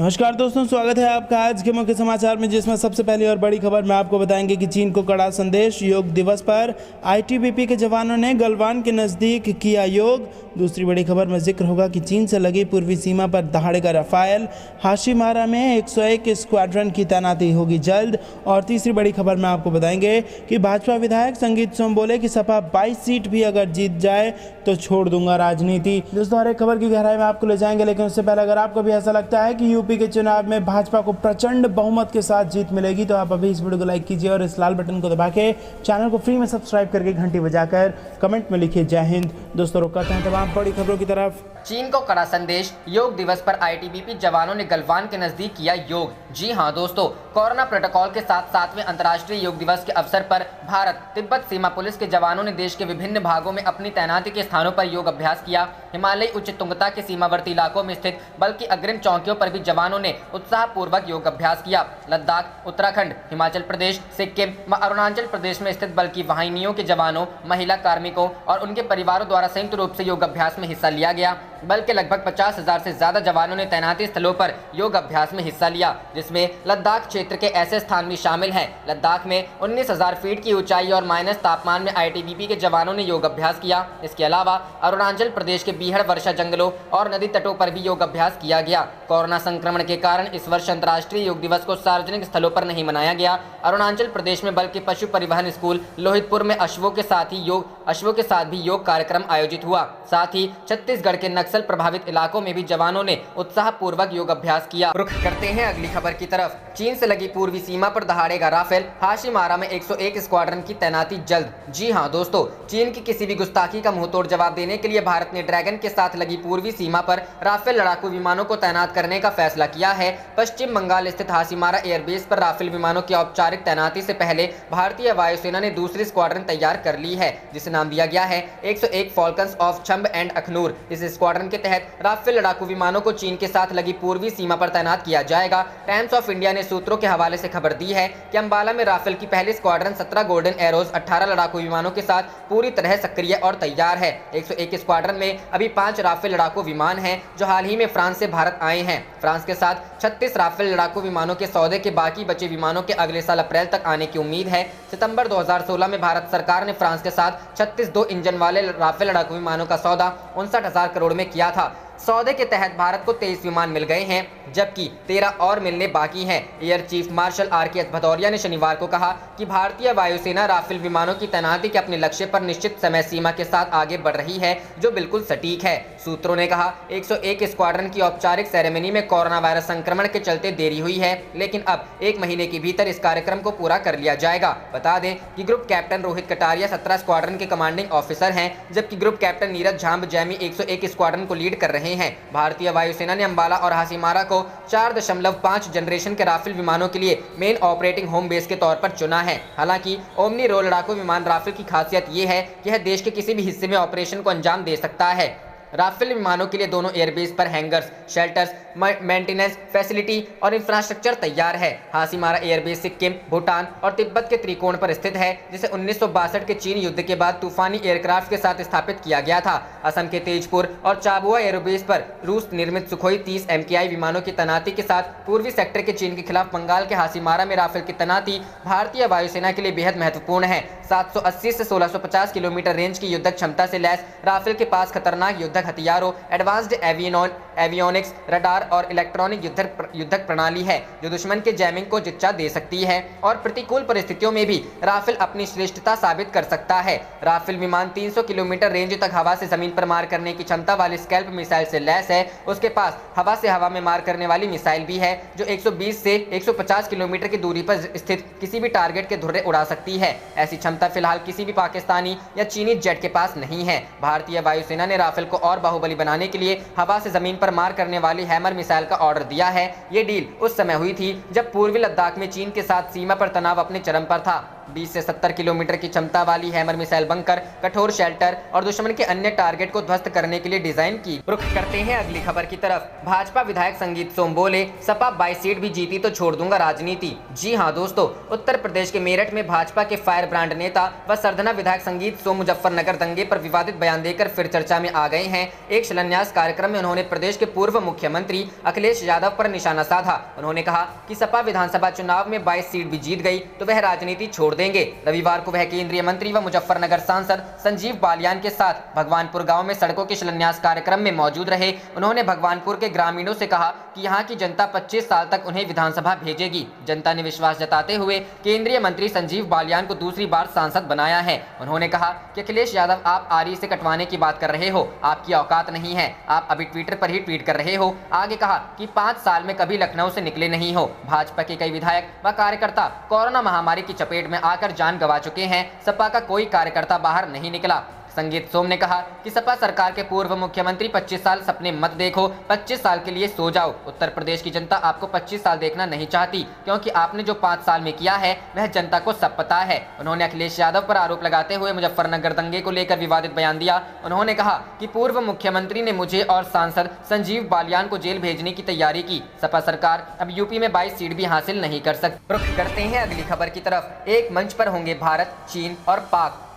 नमस्कार दोस्तों, स्वागत है आपका आज के मुख्य समाचार में, जिसमें सबसे पहली और बड़ी खबर में आपको बताएंगे कि चीन को कड़ा संदेश। योग दिवस पर आईटीबीपी के जवानों ने गलवान के नज़दीक किया योग। दूसरी बड़ी खबर में जिक्र होगा कि चीन से लगी पूर्वी सीमा पर दहाड़ेगा राफेल। हाशिमारा में 101 स्क्वाड्रन की तैनाती होगी जल्द। और तीसरी बड़ी खबर में आपको बताएंगे कि भाजपा विधायक संगीत सोम बोले कि सपा 22 सीट भी अगर जीत जाए तो छोड़ दूंगा राजनीति। दोस्तों, हर एक खबर की गहराई में आपको ले जाएंगे, लेकिन उससे पहले अगर आपको भी ऐसा लगता है कि यूपी के चुनाव में भाजपा को प्रचंड बहुमत के साथ जीत मिलेगी तो आप अभी इस वीडियो को लाइक कीजिए और इस लाल बटन को दबा के चैनल को फ्री में सब्सक्राइब करके घंटी बजाकर कमेंट में लिखिए जय हिंद। दोस्तों, रुक करते हैं तमाम बड़ी खबरों की तरफ। चीन को कड़ा संदेश। योग दिवस पर आईटीबीपी जवानों ने गलवान के नजदीक किया योग। जी हां दोस्तों, कोरोना प्रोटोकॉल के साथ 7वें अंतर्राष्ट्रीय योग दिवस के अवसर पर भारत तिब्बत सीमा पुलिस के जवानों ने देश के विभिन्न भागों में अपनी तैनाती के स्थानों पर योग अभ्यास किया। हिमालयी उच्च तुंगता के सीमावर्ती इलाकों में स्थित बल की अग्रिम चौकियों पर भी जवानों ने उत्साहपूर्वक योग अभ्यास किया। लद्दाख, उत्तराखंड, हिमाचल प्रदेश, सिक्किम व अरुणाचल प्रदेश में स्थित बल की वाहिनियों के जवानों, महिला कार्मिकों और उनके परिवारों द्वारा संयुक्त रूप से योग अभ्यास में हिस्सा लिया गया। बल के लगभग 50,000 से ज्यादा जवानों ने तैनाती स्थलों पर योग अभ्यास में हिस्सा लिया, जिसमें लद्दाख क्षेत्र के ऐसे स्थान भी शामिल हैं। लद्दाख में 19,000 फीट की ऊंचाई और माइनस तापमान में आईटीबीपी के जवानों ने योग अभ्यास किया। इसके अलावा अरुणाचल प्रदेश के बीहड़ वर्षा जंगलों और नदी तटों पर भी योग अभ्यास किया गया। कोरोना संक्रमण के कारण इस वर्ष अंतर्राष्ट्रीय योग दिवस को सार्वजनिक स्थलों पर नहीं मनाया गया। अरुणाचल प्रदेश में बल के पशु परिवहन स्कूल लोहितपुर में अश्वों के साथ भी योग कार्यक्रम आयोजित हुआ। साथ ही छत्तीसगढ़ के नक्सल प्रभावित इलाकों में भी जवानों ने उत्साहपूर्वक योग अभ्यास किया। रुख करते हैं अगली खबर की तरफ। चीन से लगी पूर्वी सीमा पर दहाड़ेगा राफेल। हाशिमारा में 101 स्क्वाड्रन की तैनाती जल्द। जी हां दोस्तों, चीन की किसी भी गुस्ताखी का मुंहतोड़ जवाब देने के लिए भारत ने ड्रैगन के साथ लगी पूर्वी सीमा पर राफेल लड़ाकू विमानों को तैनात करने का फैसला किया है। पश्चिम बंगाल स्थित हाशिमारा एयरबेस पर राफेल विमानों की औपचारिक तैनाती से पहले भारतीय वायुसेना ने दूसरी स्क्वाड्रन तैयार कर ली है, जिसे नाम दिया गया है 101 फॉल्कन्स ऑफ छंब एंड अखनूर। इस स्क्वाड्रन के तहत राफेल लड़ाकू विमानों को चीन के साथ लगी पूर्वी सीमा पर तैनात किया जाएगा। टाइम्स ऑफ इंडिया ने सूत्रों के हवाले से खबर दी है कि अंबाला में राफेल की पहली स्क्वाड्रन 17 गोल्डन एरोज 18 लड़ाकू विमानों के साथ पूरी तरह सक्रिय और तैयार है। 101 स्क्वाड्रन में अभी 5 राफेल लड़ाकू विमान हैं जो हाल ही में फ्रांस से भारत आए हैं। फ्रांस के साथ 36 राफेल लड़ाकू विमानों के सौदे के बाकी बचे विमानों के अगले साल अप्रैल तक आने की उम्मीद है। सितंबर 2016 में भारत सरकार ने फ्रांस के साथ 36 2 इंजन वाले राफेल लड़ाकू विमानों का सौदा 59,000 करोड़ में किया था। सौदे के तहत भारत को 23 विमान मिल गए हैं, जबकि 13 और मिलने बाकी हैं। एयर चीफ मार्शल आर.के.एस. भदौरिया ने शनिवार को कहा कि भारतीय वायुसेना राफेल विमानों की तैनाती के अपने लक्ष्य पर निश्चित समय सीमा के साथ आगे बढ़ रही है, जो बिल्कुल सटीक है। सूत्रों ने कहा 101 स्क्वाड्रन की औपचारिक सेरेमनी में कोरोना वायरस संक्रमण के चलते देरी हुई है, लेकिन अब 1 महीने के भीतर इस कार्यक्रम को पूरा कर लिया जाएगा। बता दें कि group captain Rohit Kataria 17 squadron के कमांडिंग ऑफिसर हैं, जबकि ग्रुप कैप्टन नीरज झांब जैमी 101 स्क्वाड्रन को लीड कर रहे हैं। भारतीय वायुसेना ने अंबाला और हाशिमारा को 4.5 जनरेशन के राफेल विमानों के लिए मेन ऑपरेटिंग होम बेस के तौर पर चुना है। हालांकि ओमनी रो लड़ाकू विमान राफेल की खासियत ये है कि यह देश के किसी भी हिस्से में ऑपरेशन को अंजाम दे सकता है। राफेल विमानों के लिए दोनों एयरबेस पर हैंगर्स, शेल्टर्स, मेंटेनेंस फैसिलिटी और इंफ्रास्ट्रक्चर तैयार है। हाशिमारा एयरबेस सिक्किम, भूटान और तिब्बत के त्रिकोण पर स्थित है, जिसे 1962 के चीन युद्ध के बाद तूफानी एयरक्राफ्ट के साथ स्थापित किया गया था। असम के तेजपुर और चाबुआ एयरबेस पर रूस निर्मित सुखोई 30 MKI विमानों की तैनाती के साथ पूर्वी सेक्टर के चीन के खिलाफ बंगाल के हाशिमारा में राफेल की तैनाती भारतीय वायुसेना के लिए बेहद महत्वपूर्ण है। 780 से 1650 किलोमीटर रेंज की युद्धक क्षमता से लैस राफेल के पास खतरनाक युद्धक हथियारों, एडवांस्ड एवियोनिक्स, रडार और इलेक्ट्रॉनिक युद्धक प्रणाली है, जो दुश्मन के जैमिंग को जिच्चा दे सकती है और प्रतिकूल परिस्थितियों में भी राफेल अपनी श्रेष्ठता साबित कर सकता है। राफेल विमान 300 किलोमीटर रेंज तक हवा से जमीन पर मार करने की क्षमता वाली स्कैल्प मिसाइल से लैस है। उसके पास हवा से हवा में मार करने वाली मिसाइल भी है, जो 120 से 150 किलोमीटर की दूरी पर स्थित किसी भी टारगेट के धुर्रे उड़ा सकती है। ऐसी क्षमता फिलहाल किसी भी पाकिस्तानी या चीनी जेट के पास नहीं है। भारतीय वायुसेना ने राफेल को और बाहुबली बनाने के लिए हवा से जमीन पर मार करने वाली हैमर मिसाइल का ऑर्डर दिया है। ये डील उस समय हुई थी जब पूर्वी लद्दाख में चीन के साथ सीमा पर तनाव अपने चरम पर था। 20 से 70 किलोमीटर की क्षमता वाली हैमर मिसाइल बंकर, कठोर शेल्टर और दुश्मन के अन्य टारगेट को ध्वस्त करने के लिए डिजाइन की। रुख करते हैं अगली खबर की तरफ। भाजपा विधायक संगीत सोम बोले, सपा 22 सीट भी जीती तो छोड़ दूंगा राजनीति। जी हां दोस्तों, उत्तर प्रदेश के मेरठ में भाजपा के फायर ब्रांड नेता व सरधना विधायक संगीत सोम मुजफ्फरनगर दंगे पर विवादित बयान देकर फिर चर्चा में आ गए हैं। एक शिलान्यास कार्यक्रम में उन्होंने प्रदेश के पूर्व मुख्यमंत्री अखिलेश यादव पर निशाना साधा। उन्होंने कहा कि सपा विधानसभा चुनाव में 22 सीट भी जीत गई तो वह राजनीति छोड़ देंगे। रविवार को वह केंद्रीय मंत्री व मुजफ्फरनगर सांसद संजीव बालियान के साथ भगवानपुर गांव में सड़कों के शिलान्यास कार्यक्रम में मौजूद रहे। उन्होंने भगवानपुर के ग्रामीणों से कहा कि यहां की जनता 25 साल तक उन्हें विधानसभा भेजेगी। जनता ने विश्वास जताते हुए केंद्रीय मंत्री संजीव बालियान को दूसरी बार सांसद बनाया है। उन्होंने कहा कि अखिलेश यादव, आप आरई से कटवाने की बात कर रहे हो, आपकी औकात नहीं है, आप अभी ट्विटर पर ही ट्वीट कर रहे हो। आगे कहा कि 5 साल में कभी लखनऊ से निकले नहीं हो। भाजपा के कई विधायक व कार्यकर्ता कोरोना महामारी की चपेट में आकर जान गंवा चुके हैं। सपा का कोई कार्यकर्ता बाहर नहीं निकला। संगीत सोम ने कहा कि सपा सरकार के पूर्व मुख्यमंत्री 25 साल सपने मत देखो, 25 साल के लिए सो जाओ। उत्तर प्रदेश की जनता आपको 25 साल देखना नहीं चाहती, क्योंकि आपने जो 5 साल में किया है वह जनता को सब पता है। उन्होंने अखिलेश यादव पर आरोप लगाते हुए मुजफ्फरनगर दंगे को लेकर विवादित बयान दिया। उन्होंने कहा कि पूर्व मुख्यमंत्री ने मुझे और सांसद संजीव बालियान को जेल भेजने की तैयारी की। सपा सरकार अब यूपी में 22 सीट भी हासिल नहीं कर सकती। रुख करते हैं अगली खबर की तरफ। एक मंच पर होंगे भारत, चीन और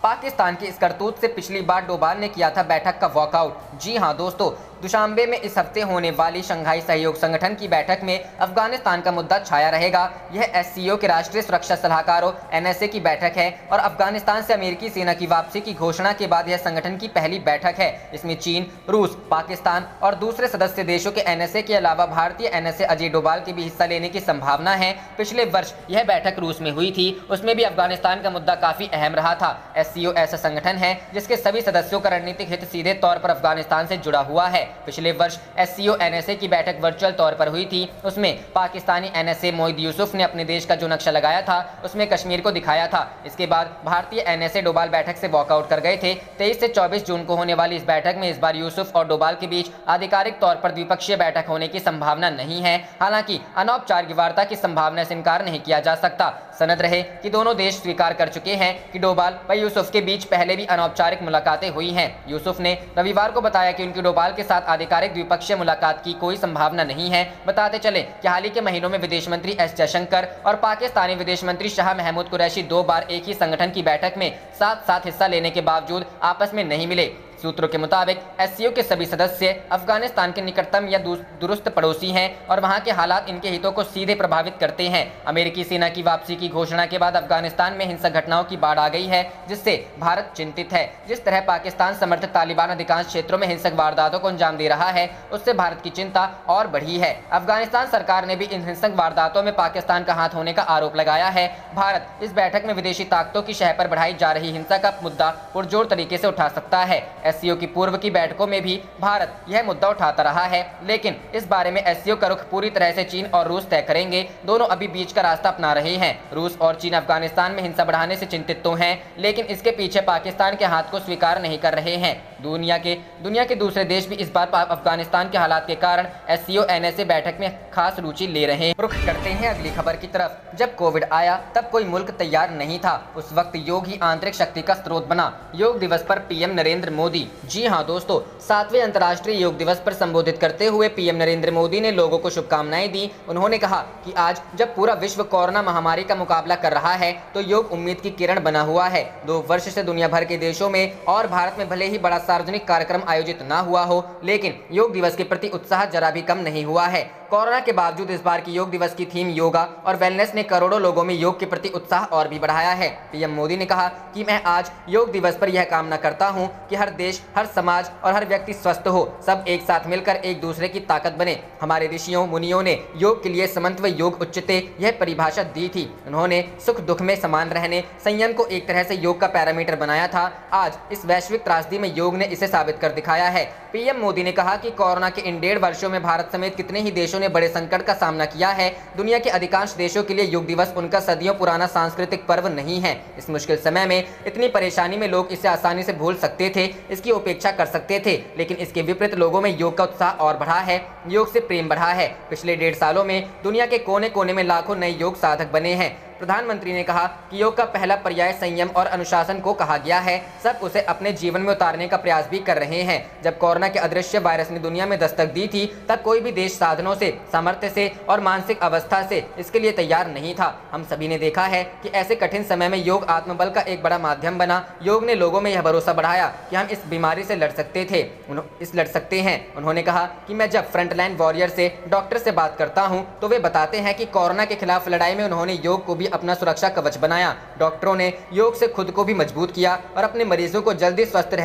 पाकिस्तान की इस करतूत से पिछली बार डोभाल ने किया था बैठक का वॉकआउट। जी हां दोस्तों, दुशांबे में इस हफ्ते होने वाली शंघाई सहयोग संगठन की बैठक में अफगानिस्तान का मुद्दा छाया रहेगा। यह एससीओ के राष्ट्रीय सुरक्षा सलाहकारों एनएसए की बैठक है और अफगानिस्तान से अमेरिकी सेना की वापसी की घोषणा के बाद यह संगठन की पहली बैठक है। इसमें चीन, रूस, पाकिस्तान और दूसरे सदस्य देशों के एनएसए के अलावा भारतीय एनएसए अजय डोभाल के भी हिस्सा लेने की संभावना है। पिछले वर्ष यह बैठक रूस में हुई थी, उसमें भी अफगानिस्तान का मुद्दा काफी अहम रहा था। एससीओ ऐसा संगठन है जिसके सभी सदस्यों का रणनीतिक हित सीधे तौर पर अफगानिस्तान से जुड़ा हुआ है। पिछले वर्ष एससीओ एनएसए की बैठक वर्चुअल तौर पर हुई थी। उसमें पाकिस्तानी एनएसए मोहिद यूसुफ ने अपने देश का जो नक्शा लगाया था उसमें कश्मीर को दिखाया था। इसके बाद भारतीय एनएसए डोभाल बैठक से वॉकआउट कर गए थे। 23 से 24 जून को होने वाली इस बैठक में इस बार यूसुफ और डोभाल के बीच आधिकारिक तौर पर द्विपक्षीय बैठक होने की संभावना नहीं है। हालांकि अनौपचारिक वार्ता की संभावना से इनकार नहीं किया जा सकता। सनद रहे कि दोनों देश स्वीकार कर चुके हैं कि डोभाल व यूसुफ के बीच पहले भी अनौपचारिक मुलाकातें हुई हैं। यूसुफ ने रविवार को बताया कि उनकी डोभाल के साथ आधिकारिक द्विपक्षीय मुलाकात की कोई संभावना नहीं है। बताते चले कि हाल ही के महीनों में विदेश मंत्री एस जयशंकर और पाकिस्तानी विदेश मंत्री शाह महमूद कुरैशी 2 बार एक ही संगठन की बैठक में साथ साथ हिस्सा लेने के बावजूद आपस में नहीं मिले। सूत्रों के मुताबिक एससीओ के सभी सदस्य अफगानिस्तान के निकटतम या दुरुस्त पड़ोसी हैं और वहां के हालात इनके हितों को सीधे प्रभावित करते हैं। अमेरिकी सेना की वापसी की घोषणा के बाद अफगानिस्तान में हिंसक घटनाओं की बाढ़ आ गई है, जिससे भारत चिंतित है। जिस तरह पाकिस्तान समर्थित तालिबान अधिकांश क्षेत्रों में हिंसक वारदातों को अंजाम दे रहा है, उससे भारत की चिंता और बढ़ी है। अफगानिस्तान सरकार ने भी इन हिंसक वारदातों में पाकिस्तान का हाथ होने का आरोप लगाया है। भारत इस बैठक में विदेशी ताकतों की शह पर बढ़ाई जा रही हिंसा का मुद्दा पुरजोर तरीके से उठा सकता है। एससीओ की पूर्व की बैठकों में भी भारत यह मुद्दा उठाता रहा है, लेकिन इस बारे में एससीओ का रुख पूरी तरह से चीन और रूस तय करेंगे। दोनों अभी बीच का रास्ता अपना रहे हैं। रूस और चीन अफगानिस्तान में हिंसा बढ़ाने से चिंतित तो हैं, लेकिन इसके पीछे पाकिस्तान के हाथ को स्वीकार नहीं कर रहे हैं। दुनिया के दूसरे देश भी इस बार अफगानिस्तान के हालात के कारण एससीओ एनएसए बैठक में खास रुचि ले रहे हैं। रुख करते हैं अगली खबर की तरफ। जब कोविड आया तब कोई मुल्क तैयार नहीं था, उस वक्त योग ही आंतरिक शक्ति का स्रोत बना। योग दिवस पर पीएम नरेंद्र मोदी। जी हाँ दोस्तों, 7वें अंतर्राष्ट्रीय योग दिवस पर संबोधित करते हुए पीएम नरेंद्र मोदी ने लोगों को शुभकामनाएं दी। उन्होंने कहा कि आज जब पूरा विश्व कोरोना महामारी का मुकाबला कर रहा है तो योग उम्मीद की किरण बना हुआ है। 2 वर्ष से दुनिया भर के देशों में और भारत में भले ही बड़ा सार्वजनिक कार्यक्रम आयोजित ना हुआ हो, लेकिन योग दिवस के प्रति उत्साह जरा भी कम नहीं हुआ है। कोरोना के बावजूद इस बार की योग दिवस की थीम योगा और वेलनेस ने करोड़ों लोगों में योग के प्रति उत्साह और भी बढ़ाया है। पीएम मोदी ने कहा कि मैं आज योग दिवस पर यह कामना करता हूं कि हर देश, हर समाज और हर व्यक्ति स्वस्थ हो, सब एक साथ मिलकर एक दूसरे की ताकत बने। हमारे ऋषियों मुनियों ने योग के लिए समन्वय योग उच्चते यह परिभाषा दी थी। उन्होंने सुख दुख में समान रहने, संयम को एक तरह से योग का पैरामीटर बनाया था। आज इस वैश्विक त्रासदी में योग ने इसे साबित कर दिखाया है। पीएम मोदी ने कहा कि कोरोना के इन 1.5 वर्षों में भारत समेत कितने ही देशों ने बड़े संकट का सामना किया है। दुनिया के अधिकांश देशों के लिए योग दिवस उनका सदियों पुराना सांस्कृतिक पर्व नहीं है। इस मुश्किल समय में, इतनी परेशानी में लोग इसे आसानी से भूल सकते थे, इसकी उपेक्षा कर सकते थे, लेकिन इसके विपरीत लोगों में योग का उत्साह और बढ़ा है, योग से प्रेम बढ़ा है। पिछले 1.5 सालों में दुनिया के कोने कोने में लाखों नए योग साधक बने हैं। प्रधानमंत्री ने कहा कि योग का पहला पर्याय संयम और अनुशासन को कहा गया है। सब उसे अपने जीवन में उतारने का प्रयास भी कर रहे हैं। जब कोरोना के अदृश्य वायरस ने दुनिया में दस्तक दी थी, तब कोई भी देश साधनों से, सामर्थ्य से और मानसिक अवस्था से इसके लिए तैयार नहीं था। हम सभी ने देखा है कि ऐसे कठिन समय में योग आत्मबल का एक बड़ा माध्यम बना। योग ने लोगों में यह भरोसा बढ़ाया कि हम इस बीमारी से लड़ सकते हैं। उन्होंने कहा कि मैं जब फ्रंटलाइन वॉरियर से, डॉक्टर से बात करता हूं, तो वे बताते हैं कि कोरोना के खिलाफ लड़ाई में उन्होंने योग को भी अपना सुरक्षा कवच बनाया। डॉक्टरों ने योग से खुद को भी मजबूत किया और अपने मरीजों को जल्दी स्वस्थ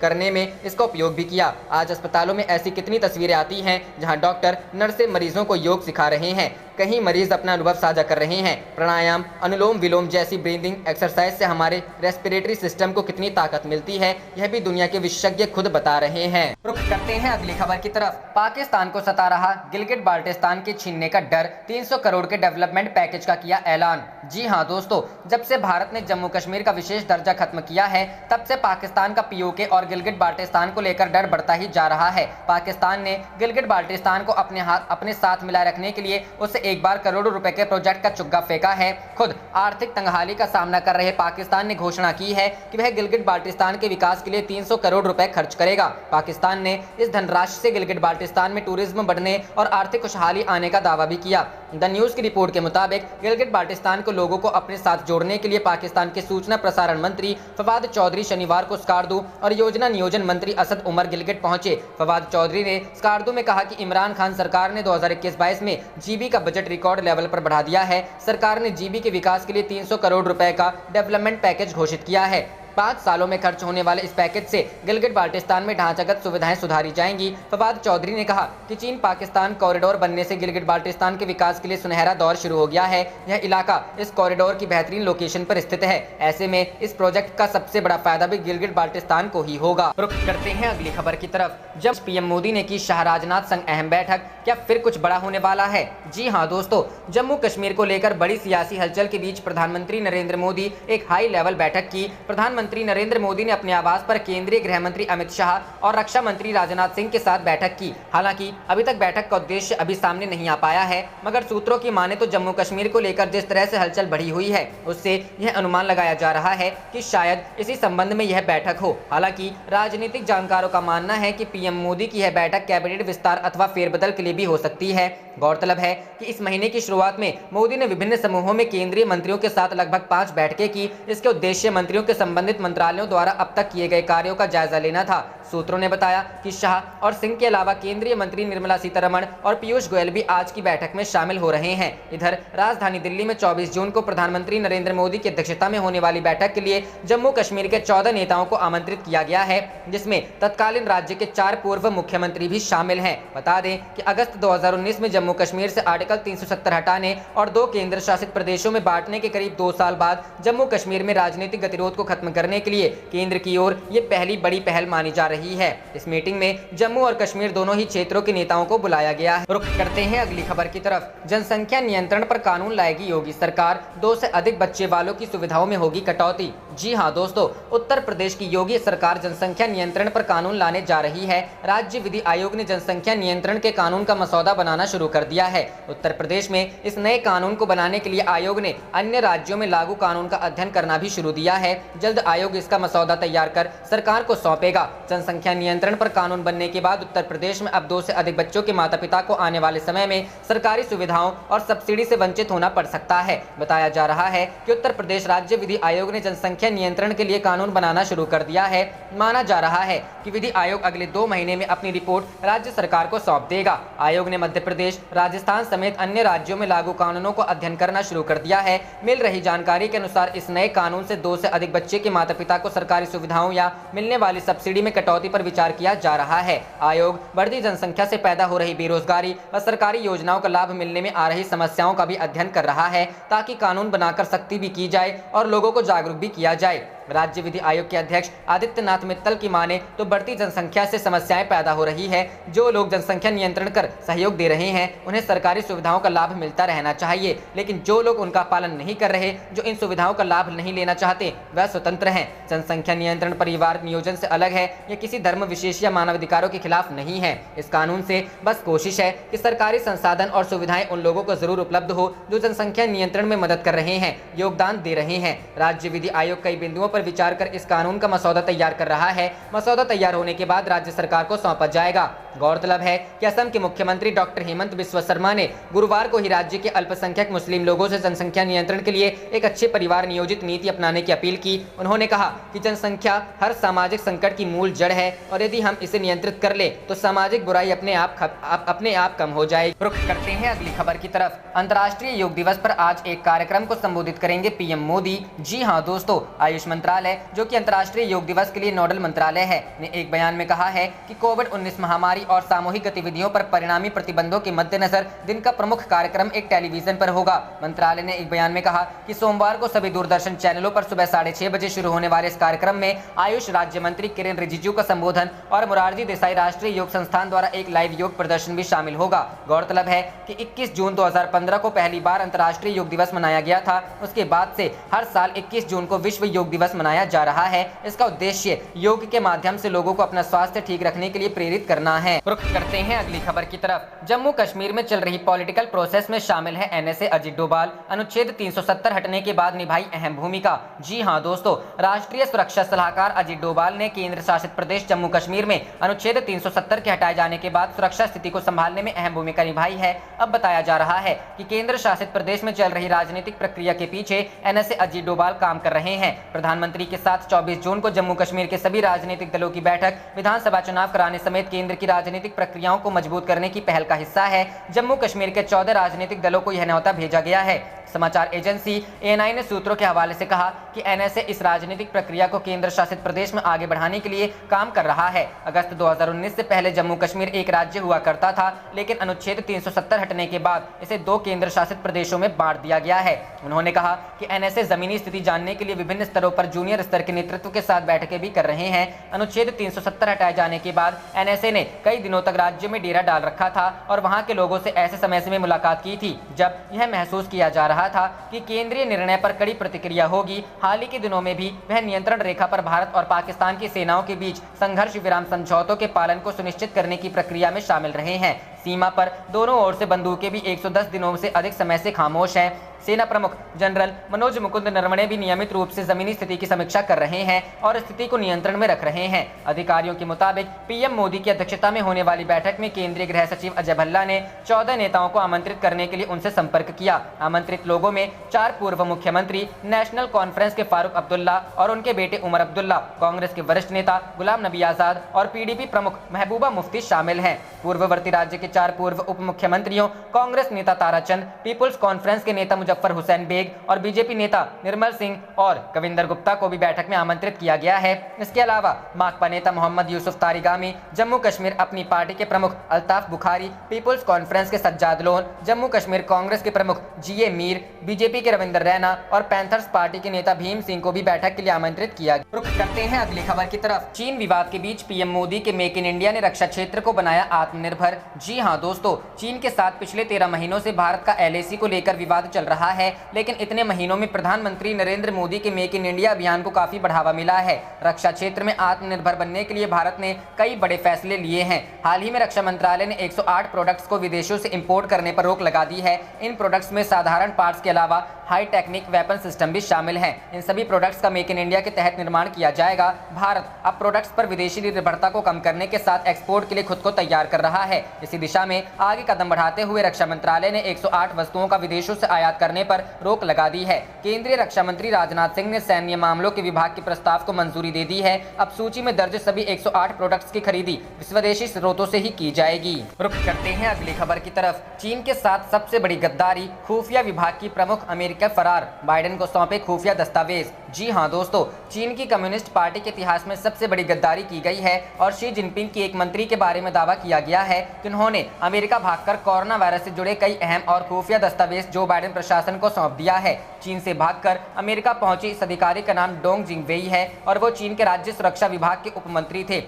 करने में इसका उपयोग भी किया। आज अस्पतालों में ऐसी कितनी तस्वीरें आती हैं जहां डॉक्टर, नर्सें मरीजों को योग सिखा रहे हैं। कहीं मरीज अपना अनुभव साझा कर रहे हैं। प्राणायाम, अनुलोम विलोम जैसी ब्रीदिंग एक्सरसाइज से हमारे रेस्पिरेटरी सिस्टम को कितनी ताकत मिलती है, यह भी दुनिया के विशेषज्ञ खुद बता रहे हैं। रुक करते हैं अगली खबर की तरफ। पाकिस्तान को सता रहा गिलगिट बाल्टिस्तान के छीनने का डर, 300 करोड़ के डेवलपमेंट पैकेज का किया ऐलान। जी हाँ दोस्तों, जब से भारत ने जम्मू कश्मीर का विशेष दर्जा खत्म किया है, तब से पाकिस्तान का पीओके और गिलगिट बाल्टिस्तान को लेकर डर बढ़ता ही जा रहा है। पाकिस्तान ने गिलगिट बाल्टिस्तान को अपने साथ मिलाए रखने के लिए उसे एक बार करोड़ों रुपए के प्रोजेक्ट का चुग्गा फेंका है। खुद आर्थिक तंगहाली का सामना कर रहे पाकिस्तान ने घोषणा की है कि वह गिलगिट बाल्टिस्तान के विकास के लिए 300 करोड़ रुपए खर्च करेगा। पाकिस्तान ने इस धनराशि से गिलगिट बाल्टिस्तान में टूरिज्म बढ़ने और आर्थिक खुशहाली आने का दावा भी किया। द न्यूज की रिपोर्ट के मुताबिक गिलगिट बाल्टिस्तान को लोगों को अपने साथ जोड़ने के लिए पाकिस्तान के सूचना प्रसारण मंत्री फवाद चौधरी शनिवार को स्कार्दू और योजना नियोजन मंत्री असद उमर गिलगिट पहुंचे। फवाद चौधरी ने स्कार्दू में कहा कि इमरान खान सरकार ने 2021-22 में जीबी का बजट रिकॉर्ड लेवल पर बढ़ा दिया है। सरकार ने जीबी के विकास के लिए 300 करोड़ रुपए का डेवलपमेंट पैकेज घोषित किया है। 5 सालों में खर्च होने वाले इस पैकेज से गिलगिट बाल्टिस्तान में ढांचागत सुविधाएं सुधारी जाएंगी। फवाद चौधरी ने कहा कि चीन पाकिस्तान कॉरिडोर बनने से गिलगिट बाल्टिस्तान के विकास के लिए सुनहरा दौर शुरू हो गया है। यह इलाका इस कॉरिडोर की बेहतरीन लोकेशन पर स्थित है। ऐसे में इस प्रोजेक्ट का सबसे बड़ा फायदा भी गिलगिट बाल्टिस्तान को ही होगा। रुख करते हैं अगली खबर की तरफ। जब पीएम मोदी ने की शाह राजनाथ संग अहम बैठक, क्या फिर कुछ बड़ा होने वाला है? जी हाँ दोस्तों, जम्मू कश्मीर को लेकर बड़ी सियासी हलचल के बीच प्रधानमंत्री नरेंद्र मोदी एक हाई लेवल बैठक की। प्रधानमंत्री नरेंद्र मोदी ने अपने आवास पर केंद्रीय गृह मंत्री अमित शाह और रक्षा मंत्री राजनाथ सिंह के साथ बैठक की। हालांकि अभी तक बैठक का उद्देश्य अभी सामने नहीं आ पाया है, मगर सूत्रों की माने तो जम्मू कश्मीर को लेकर जिस तरह से हलचल बढ़ी हुई है, उससे यह अनुमान लगाया जा रहा है कि शायद इसी संबंध में यह बैठक हो। हालांकि राजनीतिक जानकारों का मानना है कि पीएम मोदी की यह बैठक कैबिनेट विस्तार अथवा फेरबदल के लिए भी हो सकती है। गौरतलब है कि इस महीने की शुरुआत में मोदी ने विभिन्न समूहों में केंद्रीय मंत्रियों के साथ लगभग 5 बैठकें की। इसके उद्देश्य मंत्रियों के संबंधित मंत्रालयों द्वारा अब तक किए गए कार्यों का जायजा लेना था। सूत्रों ने बताया कि शाह और सिंह के अलावा केंद्रीय मंत्री निर्मला सीतारमण और पीयूष गोयल भी आज की बैठक में शामिल हो रहे हैं। इधर राजधानी दिल्ली में 24 जून को प्रधानमंत्री नरेंद्र मोदी की अध्यक्षता में होने वाली बैठक के लिए जम्मू कश्मीर के 14 नेताओं को आमंत्रित किया गया है, जिसमें तत्कालीन राज्य के 4 पूर्व मुख्यमंत्री भी शामिल हैं। बता दें कि अगस्त 2019 में जम्मू कश्मीर से आर्टिकल 370 हटाने और 2 केंद्र शासित प्रदेशों में बांटने के करीब 2 साल बाद जम्मू कश्मीर में राजनीतिक गतिरोध को खत्म करने के लिए केंद्र की ओर ये पहली बड़ी पहल मानी जा रही है। इस मीटिंग में जम्मू और कश्मीर दोनों ही क्षेत्रों के नेताओं को बुलाया गया है। रुख करते हैं अगली खबर की तरफ। जनसंख्या नियंत्रण पर कानून लाएगी योगी सरकार, 2 से अधिक बच्चे वालों की सुविधाओं में होगी कटौती। जी हां दोस्तों, उत्तर प्रदेश की योगी सरकार जनसंख्या नियंत्रण पर कानून लाने जा रही है। राज्य विधि आयोग ने जनसंख्या नियंत्रण के कानून का मसौदा बनाना शुरू कर दिया है। उत्तर प्रदेश में इस नए कानून को बनाने के लिए आयोग ने अन्य राज्यों में लागू कानून का अध्ययन करना भी शुरू दिया है। जल्द आयोग इसका मसौदा तैयार कर सरकार को सौंपेगा। जनसंख्या नियंत्रण पर कानून बनने के बाद उत्तर प्रदेश में अब 2 से अधिक बच्चों के माता पिता को आने वाले समय में सरकारी सुविधाओं और सब्सिडी से वंचित होना पड़ सकता है। बताया जा रहा है कि उत्तर प्रदेश राज्य विधि आयोग ने जनसंख्या नियंत्रण के लिए कानून बनाना शुरू कर दिया है। माना जा रहा है कि विधि आयोग अगले 2 महीने में अपनी रिपोर्ट राज्य सरकार को सौंप देगा। आयोग ने मध्य प्रदेश, राजस्थान समेत अन्य राज्यों में लागू कानूनों को अध्ययन करना शुरू कर दिया है। मिल रही जानकारी के अनुसार इस नए कानून से 2 से अधिक बच्चे के माता पिता को सरकारी सुविधाओं या मिलने वाली सब्सिडी में कटौती पर विचार किया जा रहा है। आयोग बढ़ती जनसंख्या से पैदा हो रही बेरोजगारी व सरकारी योजनाओं का लाभ मिलने में आ रही समस्याओं का भी अध्ययन कर रहा है, ताकि कानून बनाकर सख्ती भी की जाए और लोगों को जागरूक भी किया जाए। राज्य विधि आयोग के अध्यक्ष आदित्यनाथ मित्तल की माने तो बढ़ती जनसंख्या से समस्याएं पैदा हो रही है। जो लोग जनसंख्या नियंत्रण कर सहयोग दे रहे हैं उन्हें सरकारी सुविधाओं का लाभ मिलता रहना चाहिए, लेकिन जो लोग उनका पालन नहीं कर रहे, जो इन सुविधाओं का लाभ नहीं लेना चाहते, वह स्वतंत्र हैं। जनसंख्या नियंत्रण परिवार नियोजन से अलग है, यह किसी धर्म विशेष या मानवाधिकारों के खिलाफ नहीं है। इस कानून से बस कोशिश है कि सरकारी संसाधन और सुविधाएं उन लोगों को जरूर उपलब्ध हो जो जनसंख्या नियंत्रण में मदद कर रहे हैं, योगदान दे रहे हैं। राज्य विधि आयोग कई बिंदुओं पर विचार कर इस कानून का मसौदा तैयार कर रहा है। मसौदा तैयार होने के बाद राज्य सरकार को सौंपा जाएगा। गौरतलब है कि असम के मुख्यमंत्री डॉक्टर हेमंत बिस्वा शर्मा ने गुरुवार को ही राज्य के अल्पसंख्यक मुस्लिम लोगों से जनसंख्या नियंत्रण के लिए एक अच्छे परिवार नियोजित नीति अपनाने की अपील की। उन्होंने कहा कि जनसंख्या हर सामाजिक संकट की मूल जड़ है और यदि हम इसे नियंत्रित कर ले तो सामाजिक बुराई अपने आप कम हो जाएगी। रुख करते हैं अगली खबर की तरफ। अंतर्राष्ट्रीय योग दिवस पर आज एक कार्यक्रम को संबोधित करेंगे पीएम मोदी। जी हां दोस्तों, आयुष मंत्रालय जो कि अंतर्राष्ट्रीय योग दिवस के लिए नोडल मंत्रालय है, ने एक बयान में कहा है कि कोविड-19 महामारी और सामूहिक गतिविधियों पर परिणामी प्रतिबंधों के मद्देनजर दिन का प्रमुख कार्यक्रम एक टेलीविजन पर होगा। मंत्रालय ने एक बयान में कहा कि सोमवार को सभी दूरदर्शन चैनलों पर सुबह 6:30 बजे शुरू होने वाले इस कार्यक्रम में आयुष राज्य मंत्री किरेन रिजिजू का संबोधन और मोरारजी देसाई राष्ट्रीय योग संस्थान द्वारा एक लाइव योग प्रदर्शन भी शामिल होगा। गौरतलब है कि 21 जून 2015 को पहली बार अंतर्राष्ट्रीय योग दिवस मनाया गया था। उसके बाद से हर साल 21 जून को विश्व योग दिवस मनाया जा रहा है। इसका उद्देश्य योग के माध्यम से लोगों को अपना स्वास्थ्य ठीक रखने के लिए प्रेरित करना है। रुख करते हैं अगली खबर की तरफ। जम्मू कश्मीर में चल रही पॉलिटिकल प्रोसेस में शामिल है एनएसए अजित डोभाल। अनुच्छेद 370 हटने के बाद निभाई अहम भूमिका। जी हां दोस्तों, राष्ट्रीय सुरक्षा सलाहकार अजित डोभाल ने केंद्र शासित प्रदेश जम्मू कश्मीर में अनुच्छेद 370 के हटाए जाने के बाद सुरक्षा स्थिति को संभालने में अहम भूमिका निभाई है। अब बताया जा रहा है कि केंद्र शासित प्रदेश में चल रही राजनीतिक प्रक्रिया के पीछे एनएसए अजित डोभाल काम कर रहे हैं। प्रधानमंत्री के साथ 24 जून को जम्मू कश्मीर के सभी राजनीतिक दलों की बैठक विधानसभा चुनाव कराने समेत केंद्र की राजनीतिक प्रक्रियाओं को मजबूत करने की पहल का हिस्सा है। जम्मू कश्मीर के 14 राजनीतिक दलों को यह न्योता भेजा गया है। समाचार एजेंसी एएनआई ने सूत्रों के हवाले से कहा कि एनएसए इस राजनीतिक प्रक्रिया को केंद्र शासित प्रदेश में आगे बढ़ाने के लिए काम कर रहा है। अगस्त 2019 से पहले जम्मू कश्मीर एक राज्य हुआ करता था, लेकिन अनुच्छेद 370 हटने के बाद इसे 2 केंद्र शासित प्रदेशों में बांट दिया गया है। उन्होंने कहा कि एनएसए जमीनी स्थिति जानने के लिए विभिन्न स्तरों पर जूनियर स्तर के नेतृत्व के साथ बैठकें भी कर रहे हैं। अनुच्छेद 370 हटाए जाने के बाद एनएसए ने कई दिनों तक राज्य में डेरा डाल रखा था और वहां के लोगों से ऐसे समय में मुलाकात की थी जब यह महसूस किया जा रहा था कि केंद्रीय निर्णय पर कड़ी प्रतिक्रिया होगी। हाल ही के दिनों में भी वह नियंत्रण रेखा पर भारत और पाकिस्तान की सेनाओं के बीच संघर्ष विराम समझौतों के पालन को सुनिश्चित करने की प्रक्रिया में शामिल रहे हैं। सीमा पर दोनों ओर से बंदूकें भी 110 दिनों से अधिक समय से खामोश हैं। सेना प्रमुख जनरल मनोज मुकुंद नरवणे भी नियमित रूप से जमीनी स्थिति की समीक्षा कर रहे हैं और स्थिति को नियंत्रण में रख रहे हैं। अधिकारियों के मुताबिक पीएम मोदी की अध्यक्षता में होने वाली बैठक में केंद्रीय गृह सचिव अजय भल्ला ने 14 नेताओं को आमंत्रित करने के लिए उनसे संपर्क किया। आमंत्रित लोगों में 4 पूर्व मुख्यमंत्री, नेशनल कॉन्फ्रेंस के फारूक अब्दुल्ला और उनके बेटे उमर अब्दुल्ला, कांग्रेस के वरिष्ठ नेता गुलाम नबी आजाद और पीडीपी प्रमुख महबूबा मुफ्ती शामिल हैं। पूर्ववर्ती राज्य के 4 पूर्व उप मुख्यमंत्रियों, कांग्रेस नेता ताराचंद, पीपुल्स कॉन्फ्रेंस के नेता मुजफ्फर हुसैन बेग और बीजेपी नेता निर्मल सिंह और कविंदर गुप्ता को भी बैठक में आमंत्रित किया गया है। इसके अलावा माकपा नेता मोहम्मद यूसुफ तारिगामी, जम्मू कश्मीर अपनी पार्टी के प्रमुख अल्ताफ बुखारी, पीपुल्स कॉन्फ्रेंस के सज्जाद लोन, जम्मू कश्मीर कांग्रेस के प्रमुख जीए मीर, बीजेपी के रविंदर रैना और पैंथर्स पार्टी के नेता भीम सिंह को भी बैठक के लिए आमंत्रित किया। रुख करते हैं अगली खबर की तरफ। चीन विवाद के बीच पीएम मोदी के मेक इन इंडिया ने रक्षा क्षेत्र को बनाया आत्मनिर्भर। जी हां दोस्तों, चीन के साथ पिछले 13 महीनों से भारत का एलएसी को लेकर विवाद चल रहा है, लेकिन इतने महीनों में प्रधानमंत्री नरेंद्र मोदी के मेक इन इंडिया अभियान को काफी बढ़ावा मिला है। रक्षा क्षेत्र में आत्मनिर्भर बनने के लिए भारत ने कई बड़े फैसले लिए हैं। हाल ही में रक्षा मंत्रालय ने 108 प्रोडक्ट्स को विदेशों से इंपोर्ट करने पर रोक लगा दी है। इन प्रोडक्ट्स में साधारण पार्ट्स के अलावा हाई टेक्निक वेपन सिस्टम भी शामिल हैं। इन सभी प्रोडक्ट्स का मेक इन इंडिया के तहत निर्माण किया जाएगा। भारत अब प्रोडक्ट्स पर विदेशी निर्भरता को कम करने के साथ एक्सपोर्ट के लिए खुद को तैयार कर रहा है। इसी दिशा में आगे कदम बढ़ाते हुए रक्षा मंत्रालय ने 108 वस्तुओं का विदेशों से आयात करने पर रोक लगा दी है। केंद्रीय रक्षा मंत्री राजनाथ सिंह ने सैन्य मामलों के विभाग के प्रस्ताव को मंजूरी दे दी है। अब सूची में दर्ज सभी 108 प्रोडक्ट्स की खरीदी स्वदेशी स्रोतों से ही की जाएगी। रुख करते हैं अगली खबर की तरफ। चीन के साथ सबसे बड़ी गद्दारी, खुफिया विभाग की प्रमुख अमेरिकी देखकर फरार, बाइडेन को सौंपे खुफिया दस्तावेज। जी हां दोस्तों, चीन की कम्युनिस्ट पार्टी के इतिहास में सबसे बड़ी गद्दारी की गई है और शी जिनपिंग की एक मंत्री के बारे में दावा किया गया है कि उन्होंने अमेरिका भागकर कोरोना वायरस से जुड़े कई अहम और खुफिया दस्तावेज जो बाइडेन प्रशासन को सौंप दिया है। चीन से भागकर अमेरिका पहुंचे इस अधिकारी का नाम डोंग जिंगवेई है और वो चीन के राज्य सुरक्षा विभाग के उपमंत्री थे।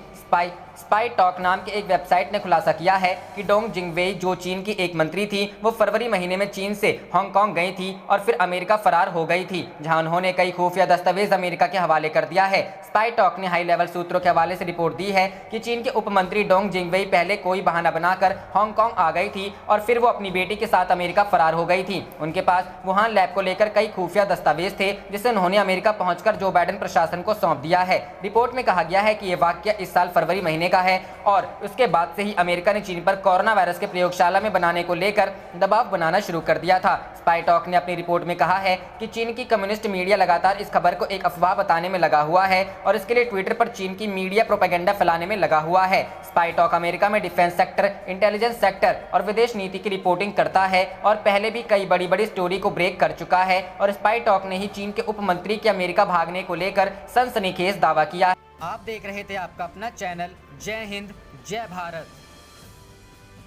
स्पाई टॉक नाम के एक वेबसाइट ने खुलासा किया है कि डोंग जिंगवेई, जो चीन की एक मंत्री थी, वो फरवरी महीने में चीन से हांगकांग गई थी और फिर अमेरिका फरार हो गई थी, जहां उन्होंने कई खुफिया दस्तावेज अमेरिका के हवाले कर दिया है। स्पाई टॉक ने हाई लेवल सूत्रों के हवाले से रिपोर्ट दी है कि चीन के उपमंत्री डोंग जिंगवेई पहले कोई बहाना बनाकर हांगकांग आ गई थी और फिर वो अपनी बेटी के साथ अमेरिका फरार हो गई थी। उनके पास वुहान लैब को लेकर कई खुफिया दस्तावेज थे जिसे उन्होंने अमेरिका पहुंचकर जो बाइडेन प्रशासन को सौंप दिया है। रिपोर्ट में कहा गया है कि ये वाकया इस साल फरवरी महीने का है और उसके बाद से ही अमेरिका ने चीन पर कोरोना वायरस के प्रयोगशाला में बनाने को लेकर दबाव बनाना शुरू कर दिया था। स्पाई टॉक ने अपनी रिपोर्ट में कहा है कि चीन की कम्युनिस्ट मीडिया लगातार इस खबर को एक अफवाह बताने में लगा हुआ है और इसके लिए ट्विटर पर चीन की मीडिया प्रोपेगेंडा फैलाने में लगा हुआ है। स्पाई टॉक अमेरिका में डिफेंस सेक्टर, इंटेलिजेंस सेक्टर और विदेश नीति की रिपोर्टिंग करता है और पहले भी कई बड़ी स्टोरी को ब्रेक कर चुका है और स्पाई टॉक ने ही चीन के उप मंत्री के अमेरिका भागने को लेकर सनसनीखेज दावा किया। आप देख रहे थे आपका अपना चैनल जय हिंद जय भारत।